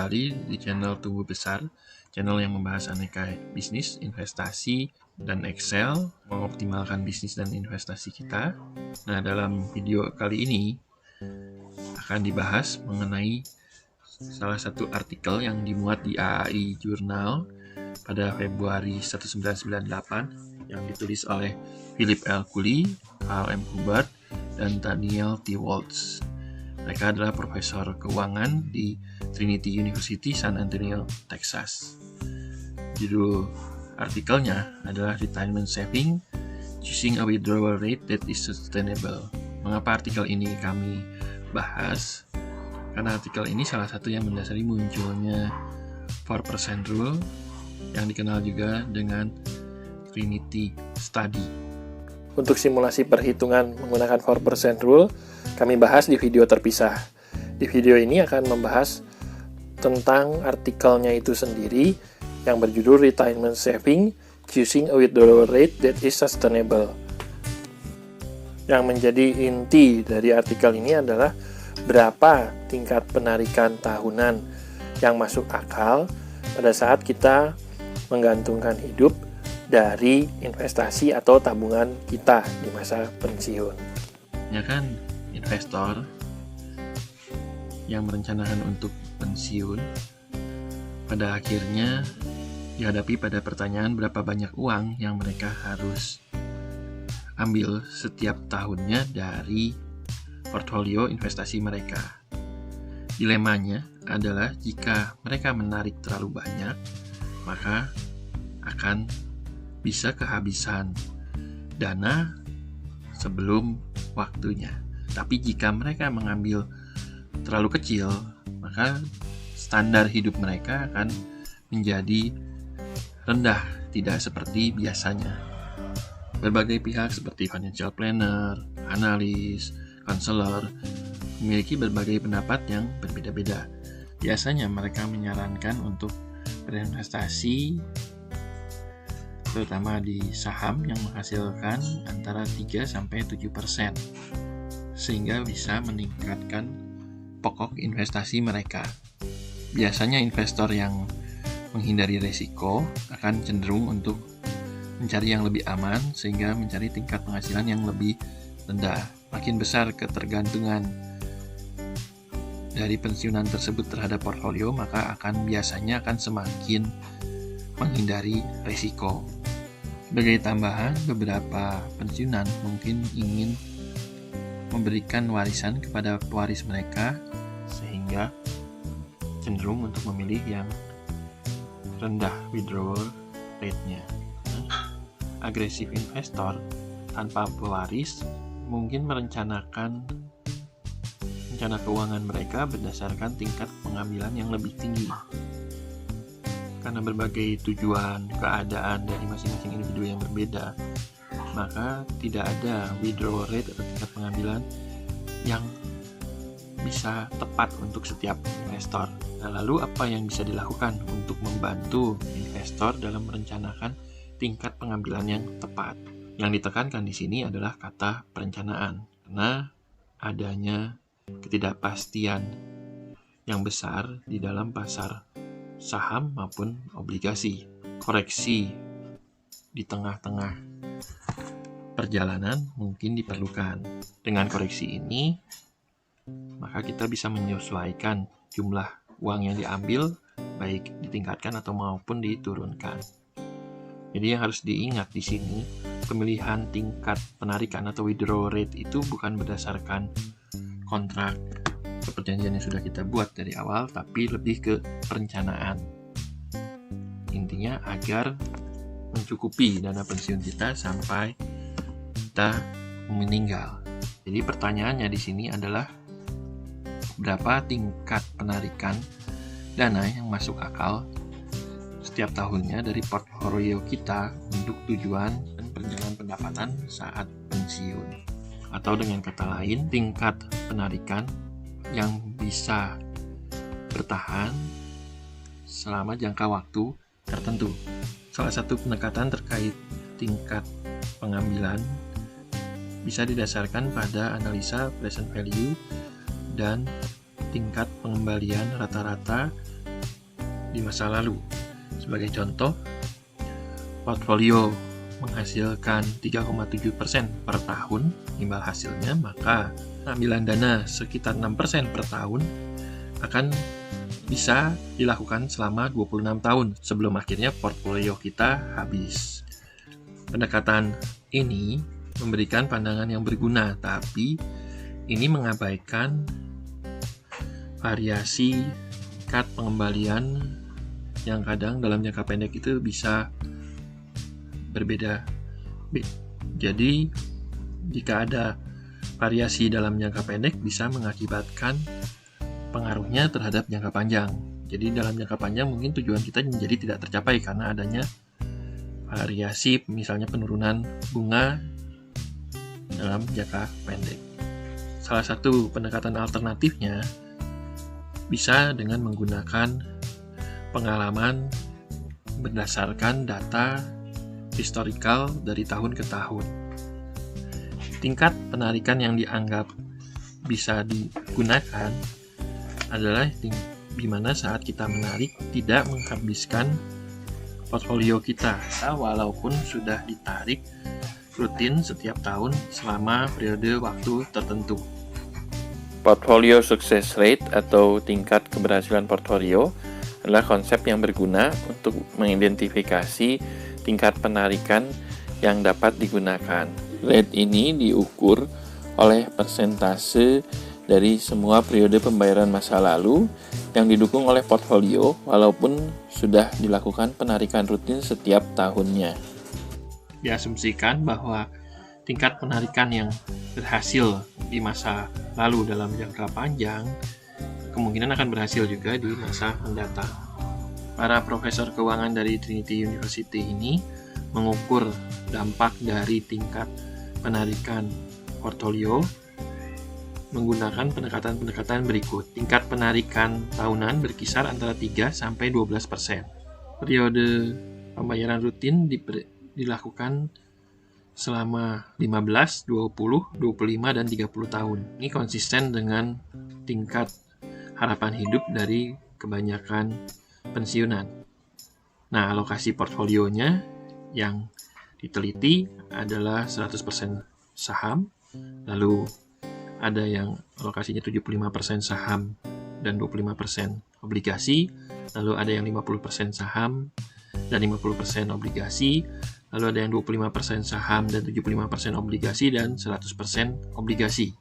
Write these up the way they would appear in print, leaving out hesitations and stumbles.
kembali di channel Tumbuh Besar, channel yang membahas aneka bisnis, investasi, dan Excel, mengoptimalkan bisnis dan investasi kita. Nah, dalam video kali ini akan dibahas mengenai salah satu artikel yang dimuat di AAI Journal pada Februari 1998 yang ditulis oleh Philip L. Cooley, Carl M. Hubbard, dan Daniel T. Waltz. Mereka adalah profesor keuangan di Trinity University, San Antonio, Texas. Judul artikelnya adalah Retirement Saving, Choosing a Withdrawal Rate that is Sustainable. Mengapa artikel ini kami bahas? Karena artikel ini salah satu yang mendasari munculnya 4% Rule, yang dikenal juga dengan Trinity Study. Untuk simulasi perhitungan menggunakan 4% Rule, kami bahas di video terpisah. Di video ini akan membahas tentang artikelnya itu sendiri yang berjudul Retirement Saving, Choosing a Withdrawal Rate that is Sustainable. Yang menjadi inti dari artikel ini adalah berapa tingkat penarikan tahunan yang masuk akal pada saat kita menggantungkan hidup dari investasi atau tabungan kita di masa pensiun. Ya kan, investor yang merencanakan untuk pensiun pada akhirnya dihadapi pada pertanyaan berapa banyak uang yang mereka harus ambil setiap tahunnya dari portfolio investasi mereka. Dilemanya adalah jika mereka menarik terlalu banyak, maka akan bisa kehabisan dana sebelum waktunya. Tapi jika mereka mengambil terlalu kecil, maka standar hidup mereka akan menjadi rendah, tidak seperti biasanya. Berbagai pihak seperti financial planner, analis, konselor memiliki berbagai pendapat yang berbeda-beda. Biasanya mereka menyarankan untuk berinvestasi terutama di saham yang menghasilkan antara 3-7% sehingga bisa meningkatkan pokok investasi mereka. Biasanya investor yang menghindari risiko akan cenderung untuk mencari yang lebih aman sehingga mencari tingkat penghasilan yang lebih rendah. Makin besar ketergantungan dari pensiunan tersebut terhadap portfolio, maka biasanya akan semakin menghindari risiko. Sebagai tambahan, beberapa pensiunan mungkin ingin memberikan warisan kepada pewaris mereka sehingga cenderung untuk memilih yang rendah withdrawal rate-nya. Agresif investor tanpa pewaris mungkin merencanakan rencana keuangan mereka berdasarkan tingkat pengambilan yang lebih tinggi. Karena berbagai tujuan keadaan dari masing-masing individu yang berbeda, maka tidak ada withdrawal rate atau tingkat pengambilan yang bisa tepat untuk setiap investor. Nah, lalu apa yang bisa dilakukan untuk membantu investor dalam merencanakan tingkat pengambilan yang tepat? Yang ditekankan di sini adalah kata perencanaan, karena adanya ketidakpastian yang besar di dalam pasar saham maupun obligasi. Koreksi di tengah-tengah perjalanan mungkin diperlukan. Dengan koreksi ini, maka kita bisa menyesuaikan jumlah uang yang diambil, baik ditingkatkan atau maupun diturunkan. Jadi yang harus diingat di sini, pemilihan tingkat penarikan atau withdrawal rate itu bukan berdasarkan kontrak perjanjian yang sudah kita buat dari awal, tapi lebih ke perencanaan. Intinya agar mencukupi dana pensiun kita sampai kita meninggal. Jadi pertanyaannya di sini adalah berapa tingkat penarikan dana yang masuk akal setiap tahunnya dari portfolio kita untuk tujuan dan perencanaan pendapatan saat pensiun. Atau dengan kata lain, tingkat penarikan yang bisa bertahan selama jangka waktu tertentu. Salah satu pendekatan terkait tingkat pengambilan bisa didasarkan pada analisa present value dan tingkat pengembalian rata-rata di masa lalu. Sebagai contoh, portfolio menghasilkan 3,7% per tahun imbal hasilnya, maka pengambilan dana sekitar 6% per tahun akan bisa dilakukan selama 26 tahun sebelum akhirnya portfolio kita habis. Pendekatan ini memberikan pandangan yang berguna, tapi ini mengabaikan variasi tingkat pengembalian yang kadang dalam jangka pendek itu bisa berbeda. Jadi, jika ada variasi dalam jangka pendek bisa mengakibatkan pengaruhnya terhadap jangka panjang. Jadi dalam jangka panjang mungkin tujuan kita menjadi tidak tercapai karena adanya variasi, misalnya penurunan bunga dalam jangka pendek. Salah satu pendekatan alternatifnya bisa dengan menggunakan pengalaman berdasarkan data historikal dari tahun ke tahun. Tingkat penarikan yang dianggap bisa digunakan adalah di mana saat kita menarik tidak menghabiskan portfolio kita, walaupun sudah ditarik rutin setiap tahun selama periode waktu tertentu. Portfolio success rate atau tingkat keberhasilan portfolio adalah konsep yang berguna untuk mengidentifikasi tingkat penarikan yang dapat digunakan. Rate ini diukur oleh persentase dari semua periode pembayaran masa lalu yang didukung oleh portfolio walaupun sudah dilakukan penarikan rutin setiap tahunnya. Diasumsikan bahwa tingkat penarikan yang berhasil di masa lalu dalam jangka panjang kemungkinan akan berhasil juga di masa mendatang. Para profesor keuangan dari Trinity University ini mengukur dampak dari tingkat penarikan portfolio menggunakan pendekatan-pendekatan berikut. Tingkat penarikan tahunan berkisar antara 3-12%. Periode pembayaran rutin dilakukan selama 15, 20, 25, dan 30 tahun. Ini konsisten dengan tingkat harapan hidup dari kebanyakan pensiunan. Nah, alokasi portfolionya yang diteliti adalah 100% saham, lalu ada yang alokasinya 75% saham dan 25% obligasi, lalu ada yang 50% saham dan 50% obligasi, lalu ada yang 25% saham dan 75% obligasi dan 100% obligasi.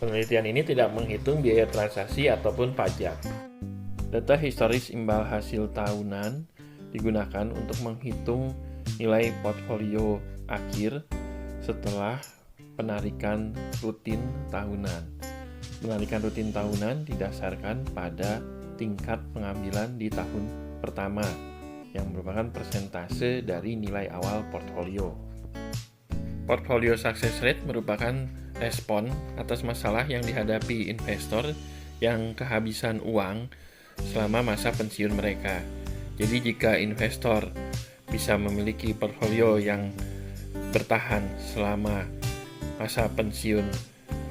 Penelitian ini tidak menghitung biaya transaksi ataupun pajak. Data historis imbal hasil tahunan digunakan untuk menghitung nilai portfolio akhir setelah penarikan rutin tahunan. Penarikan rutin tahunan didasarkan pada tingkat pengambilan di tahun pertama yang merupakan persentase dari nilai awal portfolio. Portfolio success rate merupakan respon atas masalah yang dihadapi investor yang kehabisan uang selama masa pensiun mereka. Jadi jika investor bisa memiliki portfolio yang bertahan selama masa pensiun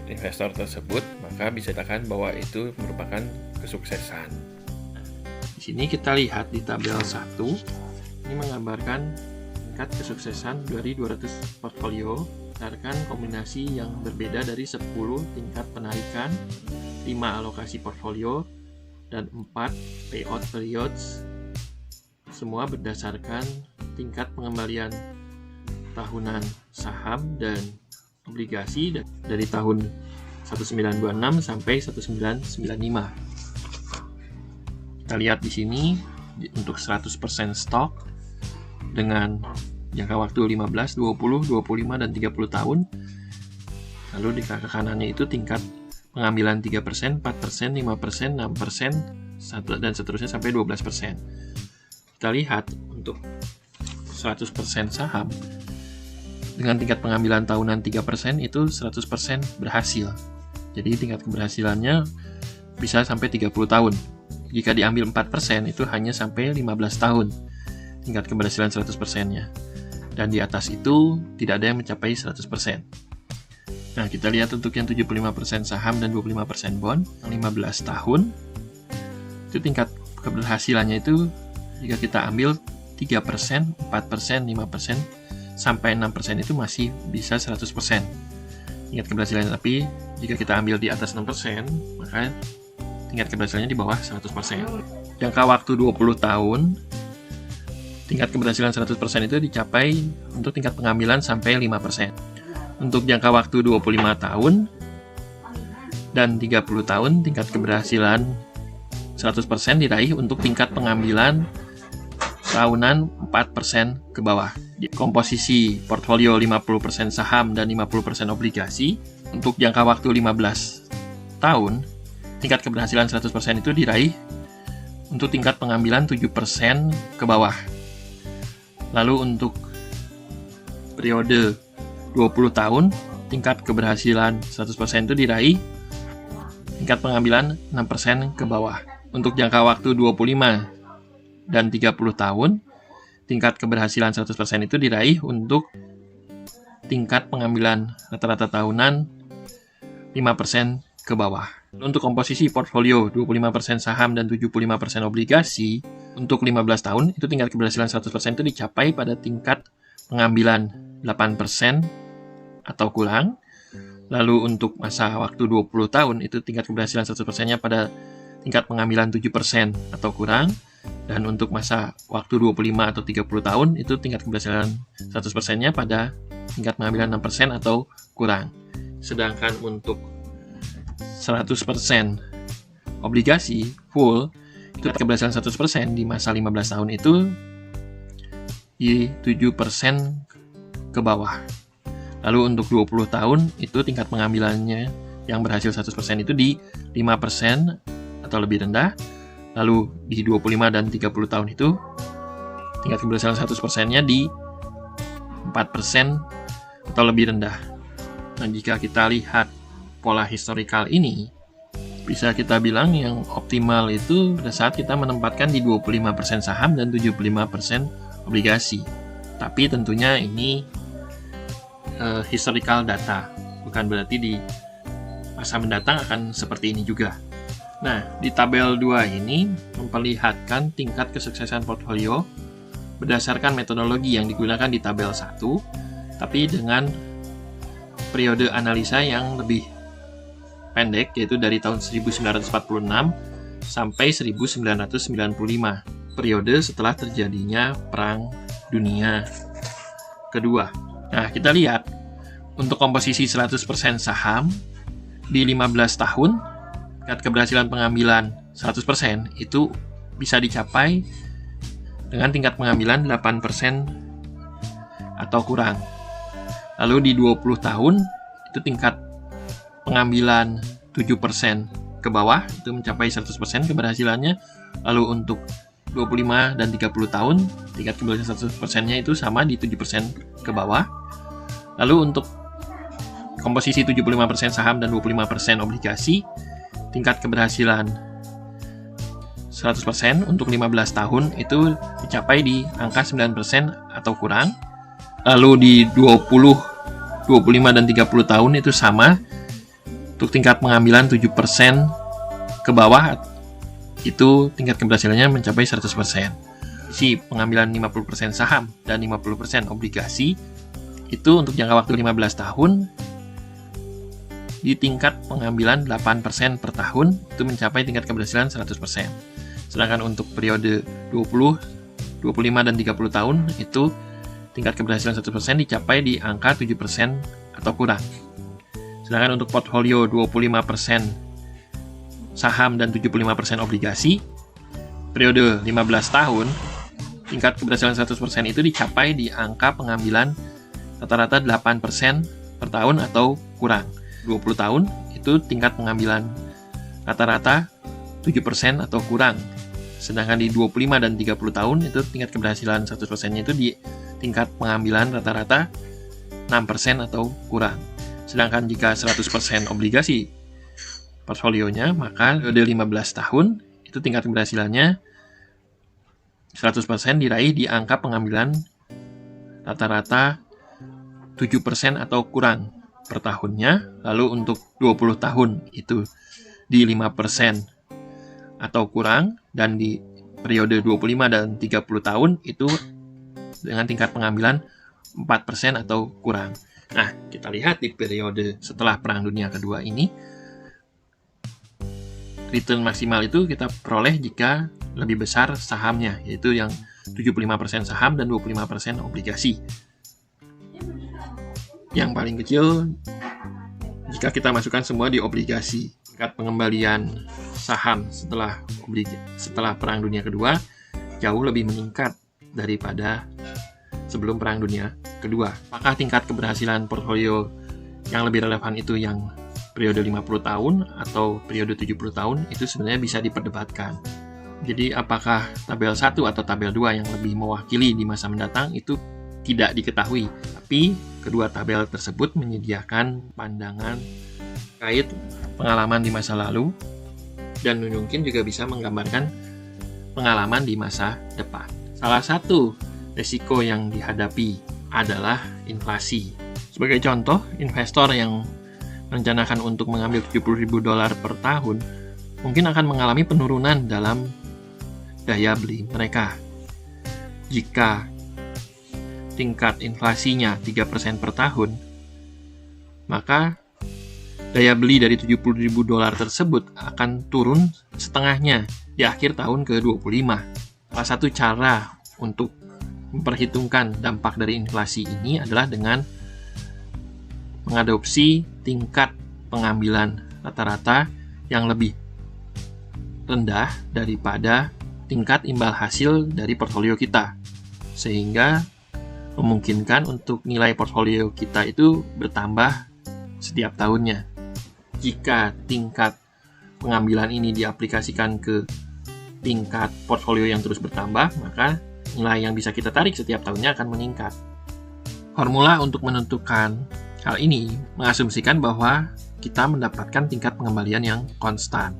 investor tersebut, maka bisa dikatakan bahwa itu merupakan kesuksesan. Di sini kita lihat di tabel 1, ini menggambarkan tingkat kesuksesan dari 200 portfolio berdasarkan kombinasi yang berbeda dari 10 tingkat penarikan, 5 alokasi portfolio, dan 4 payout periods, semua berdasarkan tingkat pengembalian tahunan saham dan obligasi dari tahun 1926 sampai 1995. Kita lihat di sini untuk 100% stok dengan jangka waktu 15, 20, 25, dan 30 tahun. Lalu di kakak kanannya itu tingkat pengambilan 3%, 4%, 5%, 6%, dan seterusnya sampai 12%. Kita lihat untuk 100% saham dengan tingkat pengambilan tahunan 3% itu 100% berhasil. Jadi tingkat keberhasilannya bisa sampai 30 tahun. Jika diambil 4% itu hanya sampai 15 tahun tingkat keberhasilan 100%-nya. Dan di atas itu tidak ada yang mencapai 100%. Nah, kita lihat untuk yang 75% saham dan 25% bond, 15 tahun, itu tingkat keberhasilannya itu jika kita ambil 3%, 4%, 5%, sampai 6% itu masih bisa 100% tingkat keberhasilannya. Tapi jika kita ambil di atas 6%, maka tingkat keberhasilannya di bawah 100%. Jangka waktu 20 tahun, tingkat keberhasilan 100% itu dicapai untuk tingkat pengambilan sampai 5%. Untuk jangka waktu 25 tahun dan 30 tahun, tingkat keberhasilan 100% diraih untuk tingkat pengambilan tahunan 4% ke bawah. Komposisi portfolio 50% saham dan 50% obligasi. Untuk jangka waktu 15 tahun, tingkat keberhasilan 100% itu diraih untuk tingkat pengambilan 7% ke bawah. Lalu untuk periode 20 tahun, tingkat keberhasilan 100% itu diraih tingkat pengambilan 6% ke bawah. Untuk jangka waktu 25 dan 30 tahun, tingkat keberhasilan 100% itu diraih untuk tingkat pengambilan rata-rata tahunan 5% ke bawah. Untuk komposisi portfolio 25% saham dan 75% obligasi, untuk 15 tahun itu tingkat keberhasilan 100% itu dicapai pada tingkat pengambilan 8% atau kurang. Lalu untuk masa waktu 20 tahun itu tingkat keberhasilan 100%-nya pada tingkat pengambilan 7% atau kurang. Dan untuk masa waktu 25 atau 30 tahun itu tingkat keberhasilan 100%-nya pada tingkat pengambilan 6% atau kurang. Sedangkan untuk 100% obligasi full, itu keberhasilan 100% di masa 15 tahun itu di 7% ke bawah. Lalu untuk 20 tahun itu tingkat pengambilannya yang berhasil 100% itu di 5% atau lebih rendah. Lalu di 25 dan 30 tahun itu tingkat keberhasilan 100%-nya di 4% atau lebih rendah. Nah, jika kita lihat pola historikal ini, bisa kita bilang yang optimal itu pada saat kita menempatkan di 25% saham dan 75% obligasi. Tapi tentunya ini historical data, bukan berarti di masa mendatang akan seperti ini juga. Nah, di tabel 2 ini memperlihatkan tingkat kesuksesan portfolio berdasarkan metodologi yang digunakan di tabel 1, tapi dengan periode analisa yang lebih pendek, yaitu dari tahun 1946 sampai 1995, periode setelah terjadinya Perang Dunia Kedua. Nah, kita lihat untuk komposisi 100% saham di 15 tahun, tingkat keberhasilan pengambilan 100% itu bisa dicapai dengan tingkat pengambilan 8% atau kurang. Lalu di 20 tahun itu tingkat pengambilan 7% ke bawah, itu mencapai 100% keberhasilannya. Lalu untuk 25 dan 30 tahun, tingkat keberhasilan 100%-nya itu sama di 7% ke bawah. Lalu untuk komposisi 75% saham dan 25% obligasi, tingkat keberhasilan 100% untuk 15 tahun itu dicapai di angka 9% atau kurang. Lalu di 20, 25 dan 30 tahun itu sama. Untuk tingkat pengambilan 7% ke bawah, itu tingkat keberhasilannya mencapai 100%. Si pengambilan 50% saham dan 50% obligasi itu untuk jangka waktu 15 tahun di tingkat pengambilan 8% per tahun itu mencapai tingkat keberhasilan 100%. Sedangkan untuk periode 20, 25 dan 30 tahun itu tingkat keberhasilan 100% dicapai di angka 7% atau kurang. Sedangkan untuk portfolio 25% saham dan 75% obligasi, periode 15 tahun, tingkat keberhasilan 100% itu dicapai di angka pengambilan rata-rata 8% per tahun atau kurang. 20 tahun itu tingkat pengambilan rata-rata 7% atau kurang. Sedangkan di 25 dan 30 tahun itu tingkat keberhasilan 100%-nya itu di tingkat pengambilan rata-rata 6% atau kurang. Sedangkan jika 100% obligasi portfolionya, maka periode 15 tahun itu tingkat keberhasilannya 100% diraih di angka pengambilan rata-rata 7% atau kurang per tahunnya. Lalu untuk 20 tahun itu di 5% atau kurang, dan di periode 25 dan 30 tahun itu dengan tingkat pengambilan 4% atau kurang. Nah, kita lihat di periode setelah Perang Dunia Kedua ini, return maksimal itu kita peroleh jika lebih besar sahamnya, yaitu yang 75% saham dan 25% obligasi. Yang paling kecil jika kita masukkan semua di obligasi. Tingkat pengembalian saham setelah Perang Dunia Kedua jauh lebih meningkat daripada sebelum Perang Dunia Kedua. Apakah tingkat keberhasilan portfolio yang lebih relevan itu yang periode 50 tahun atau periode 70 tahun, itu sebenarnya bisa diperdebatkan. Jadi apakah tabel 1 atau tabel 2 yang lebih mewakili di masa mendatang itu tidak diketahui. Tapi kedua tabel tersebut menyediakan pandangan terkait pengalaman di masa lalu dan mungkin juga bisa menggambarkan pengalaman di masa depan. Salah satu risiko yang dihadapi adalah inflasi. Sebagai contoh, investor yang merencanakan untuk mengambil $70.000 per tahun mungkin akan mengalami penurunan dalam daya beli mereka. Jika tingkat inflasinya 3% per tahun, maka daya beli dari $70.000 tersebut akan turun setengahnya di akhir tahun ke-25. Salah satu cara untuk memperhitungkan dampak dari inflasi ini adalah dengan mengadopsi tingkat pengambilan rata-rata yang lebih rendah daripada tingkat imbal hasil dari portfolio kita, sehingga memungkinkan untuk nilai portfolio kita itu bertambah setiap tahunnya. Jika tingkat pengambilan ini diaplikasikan ke tingkat portfolio yang terus bertambah, maka nilai yang bisa kita tarik setiap tahunnya akan meningkat. Formula untuk menentukan hal ini mengasumsikan bahwa kita mendapatkan tingkat pengembalian yang konstan.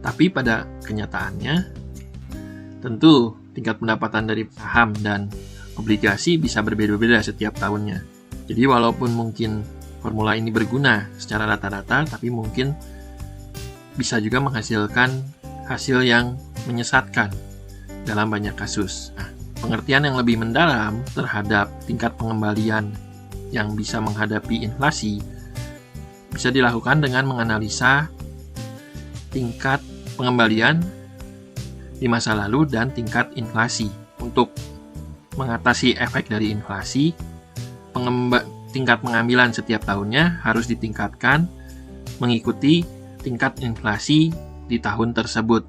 Tapi pada kenyataannya, tentu tingkat pendapatan dari saham dan obligasi bisa berbeda-beda setiap tahunnya. Jadi walaupun mungkin formula ini berguna secara rata-rata, tapi mungkin bisa juga menghasilkan hasil yang menyesatkan dalam banyak kasus. Nah, pengertian yang lebih mendalam terhadap tingkat pengembalian yang bisa menghadapi inflasi bisa dilakukan dengan menganalisa tingkat pengembalian di masa lalu dan tingkat inflasi. Untuk mengatasi efek dari inflasi, tingkat pengambilan setiap tahunnya harus ditingkatkan mengikuti tingkat inflasi di tahun tersebut.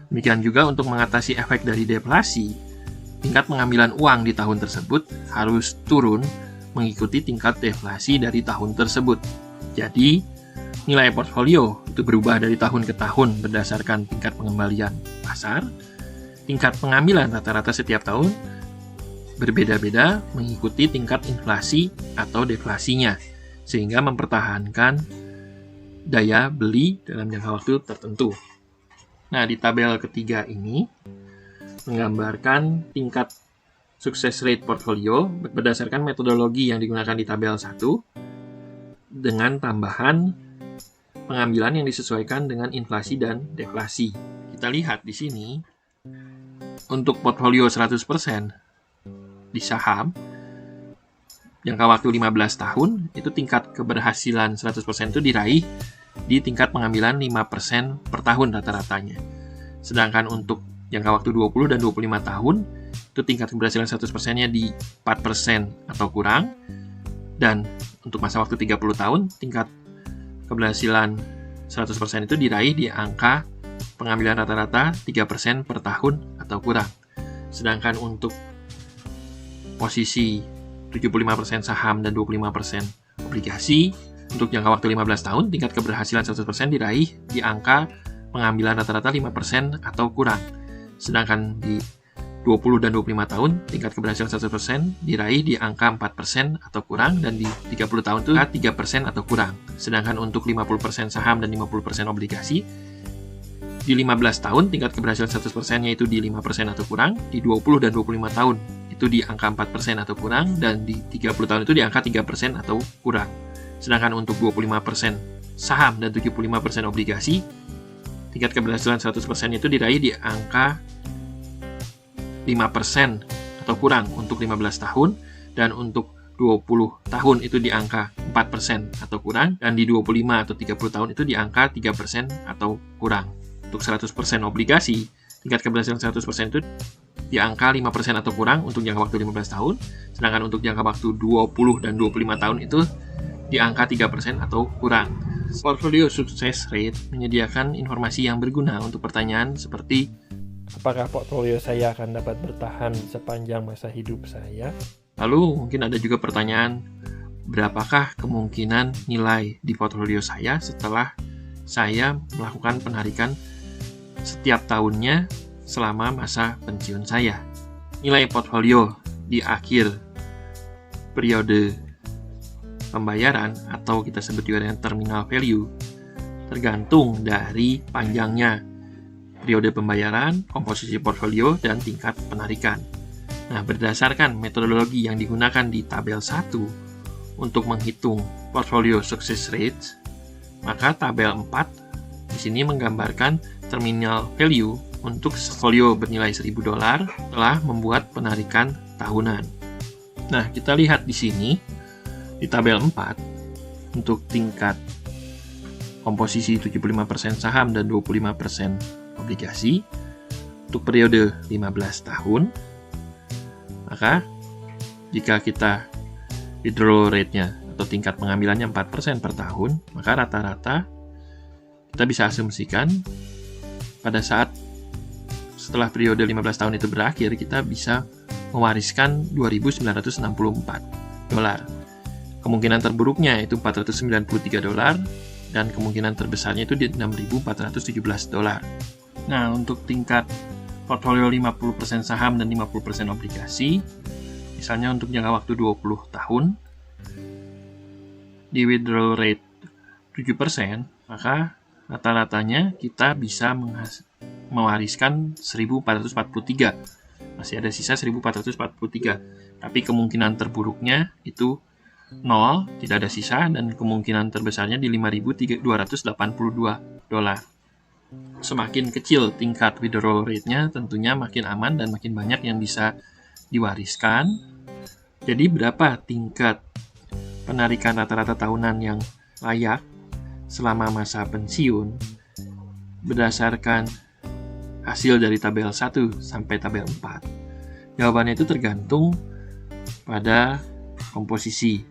Demikian juga untuk mengatasi efek dari deflasi, tingkat pengambilan uang di tahun tersebut harus turun mengikuti tingkat deflasi dari tahun tersebut. Jadi, nilai portfolio itu berubah dari tahun ke tahun berdasarkan tingkat pengembalian pasar. Tingkat pengambilan rata-rata setiap tahun berbeda-beda mengikuti tingkat inflasi atau deflasinya, sehingga mempertahankan daya beli dalam jangka waktu tertentu. Nah, di tabel ketiga ini menggambarkan tingkat sukses rate portfolio berdasarkan metodologi yang digunakan di tabel 1 dengan tambahan pengambilan yang disesuaikan dengan inflasi dan deflasi. Kita lihat di sini, untuk portfolio 100% di saham, jangka waktu 15 tahun, itu tingkat keberhasilan 100% itu diraih di tingkat pengambilan 5% per tahun rata-ratanya. Sedangkan untuk jangka waktu 20 dan 25 tahun, itu tingkat keberhasilan 100%-nya di 4% atau kurang. Dan untuk masa waktu 30 tahun, tingkat keberhasilan 100% itu diraih di angka pengambilan rata-rata 3% per tahun atau kurang. Sedangkan untuk posisi 75% saham dan 25% obligasi, untuk jangka waktu 15 tahun, tingkat keberhasilan 100% diraih di angka pengambilan rata-rata 5% atau kurang. Sedangkan di 20 dan 25 tahun, tingkat keberhasilan 100% diraih di angka 4% atau kurang, dan di 30 tahun itu 3% atau kurang. Sedangkan untuk 50% saham dan 50% obligasi, di 15 tahun, tingkat keberhasilan 100%-nya itu di 5% atau kurang, di 20 dan 25 tahun, itu di angka 4% atau kurang, dan di 30 tahun itu di angka 3% atau kurang. Sedangkan untuk 25% saham dan 75% obligasi, tingkat keberhasilan 100% itu diraih di angka 5% atau kurang untuk 15 tahun, dan untuk 20 tahun itu di angka 4% atau kurang, dan di 25 atau 30 tahun itu di angka 3% atau kurang. Untuk 100% obligasi, tingkat keberhasilan 100% itu di angka 5% atau kurang untuk jangka waktu 15 tahun, sedangkan untuk jangka waktu 20 dan 25 tahun itu di angka 3% atau kurang. Portfolio Success Rate menyediakan informasi yang berguna untuk pertanyaan seperti apakah portfolio saya akan dapat bertahan sepanjang masa hidup saya? Lalu mungkin ada juga pertanyaan, berapakah kemungkinan nilai di portfolio saya setelah saya melakukan penarikan setiap tahunnya selama masa pensiun saya. Nilai portfolio di akhir periode pembayaran atau kita sebut juga dengan terminal value tergantung dari panjangnya periode pembayaran, komposisi portfolio, dan tingkat penarikan. Nah, berdasarkan metodologi yang digunakan di tabel 1 untuk menghitung portfolio success rate, maka tabel 4 di sini menggambarkan terminal value untuk portfolio bernilai $1.000 telah membuat penarikan tahunan. Nah, kita lihat di sini di tabel 4 untuk tingkat komposisi 75% saham dan 25% obligasi untuk periode 15 tahun. Maka jika kita withdrawal rate-nya atau tingkat pengambilannya 4% per tahun, maka rata-rata kita bisa asumsikan pada saat setelah periode 15 tahun itu berakhir, kita bisa mewariskan $2.964. Kemungkinan terburuknya itu $493 dan kemungkinan terbesarnya itu di $6.417. Nah, untuk tingkat portfolio 50% saham dan 50% obligasi, misalnya untuk jangka waktu 20 tahun, di withdrawal rate 7%, maka rata-ratanya kita bisa mewariskan 1.443. Masih ada sisa 1.443. Tapi kemungkinan terburuknya itu 0, tidak ada sisa, dan kemungkinan terbesarnya di $5.282. Semakin kecil tingkat withdrawal rate-nya, tentunya makin aman dan makin banyak yang bisa diwariskan. Jadi berapa tingkat penarikan rata-rata tahunan yang layak selama masa pensiun berdasarkan hasil dari tabel 1 sampai tabel 4? Jawabannya itu tergantung pada komposisi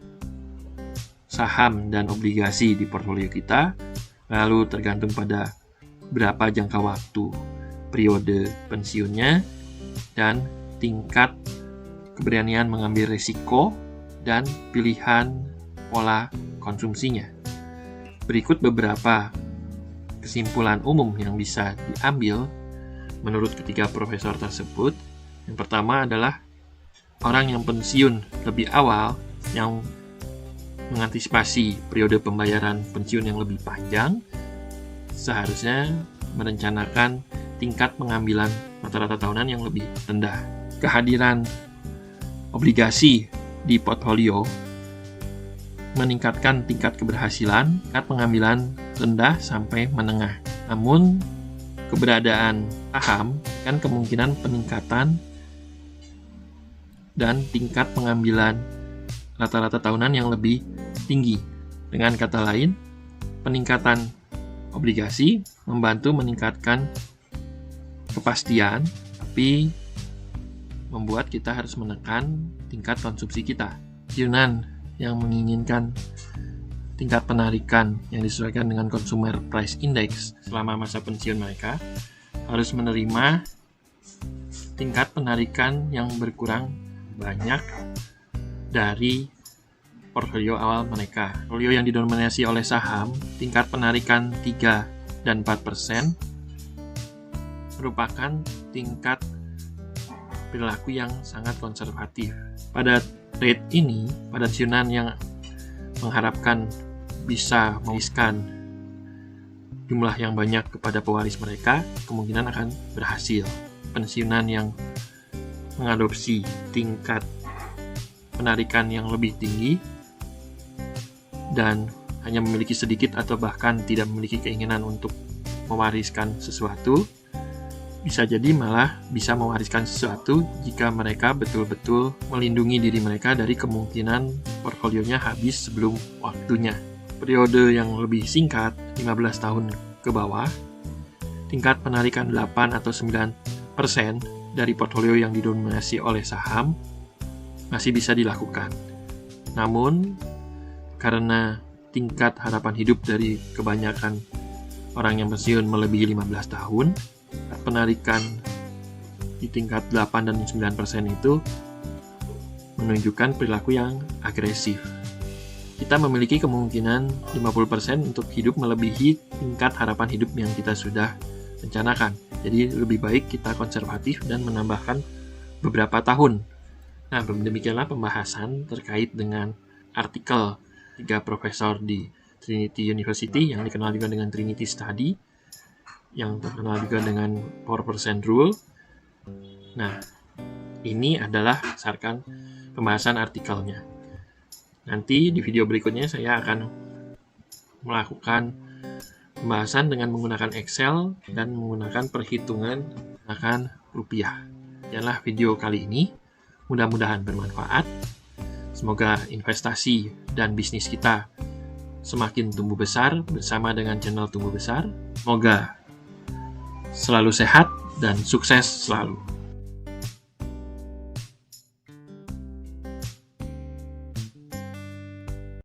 saham dan obligasi di portfolio kita, lalu tergantung pada berapa jangka waktu periode pensiunnya, dan tingkat keberanian mengambil risiko dan pilihan pola konsumsinya. Berikut beberapa kesimpulan umum yang bisa diambil menurut ketiga profesor tersebut. Yang pertama adalah orang yang pensiun lebih awal, yang mengantisipasi periode pembayaran pensiun yang lebih panjang, seharusnya merencanakan tingkat pengambilan rata-rata tahunan yang lebih rendah. Kehadiran obligasi di portfolio meningkatkan tingkat keberhasilan, tingkat pengambilan rendah sampai menengah. Namun, keberadaan saham kan kemungkinan peningkatan dan tingkat pengambilan rata-rata tahunan yang lebih tinggi. Dengan kata lain, peningkatan obligasi membantu meningkatkan kepastian, tapi membuat kita harus menekan tingkat konsumsi kita. Pensiunan yang menginginkan tingkat penarikan yang disesuaikan dengan Consumer Price Index selama masa pensiun mereka harus menerima tingkat penarikan yang berkurang banyak dari portfolio awal mereka. Portfolio yang didominasi oleh saham, tingkat penarikan 3 dan 4% merupakan tingkat perilaku yang sangat konservatif. Pada rate ini, pada pensiunan yang mengharapkan bisa mewariskan jumlah yang banyak kepada pewaris mereka, kemungkinan akan berhasil. Pensiunan yang mengadopsi tingkat penarikan yang lebih tinggi dan hanya memiliki sedikit atau bahkan tidak memiliki keinginan untuk mewariskan sesuatu, bisa jadi malah bisa mewariskan sesuatu jika mereka betul-betul melindungi diri mereka dari kemungkinan portfolionya habis sebelum waktunya. Periode yang lebih singkat, 15 tahun ke bawah, tingkat penarikan 8 atau 9% dari portfolio yang didominasi oleh saham masih bisa dilakukan. Namun, karena tingkat harapan hidup dari kebanyakan orang yang pensiun melebihi 15 tahun, penarikan di tingkat 8 dan 9% itu menunjukkan perilaku yang agresif. Kita memiliki kemungkinan 50% untuk hidup melebihi tingkat harapan hidup yang kita sudah rencanakan. Jadi lebih baik kita konservatif dan menambahkan beberapa tahun. Nah, demikianlah pembahasan terkait dengan artikel 3 profesor di Trinity University yang dikenal juga dengan Trinity Study, yang terkenal juga dengan 4% Rule. Nah, ini adalah berdasarkan pembahasan artikelnya. Nanti di video berikutnya saya akan melakukan pembahasan dengan menggunakan Excel dan menggunakan perhitungan menggunakan rupiah. Sekianlah video kali ini. Mudah-mudahan bermanfaat. Semoga investasi dan bisnis kita semakin tumbuh besar bersama dengan channel Tumbuh Besar. Semoga selalu sehat dan sukses selalu.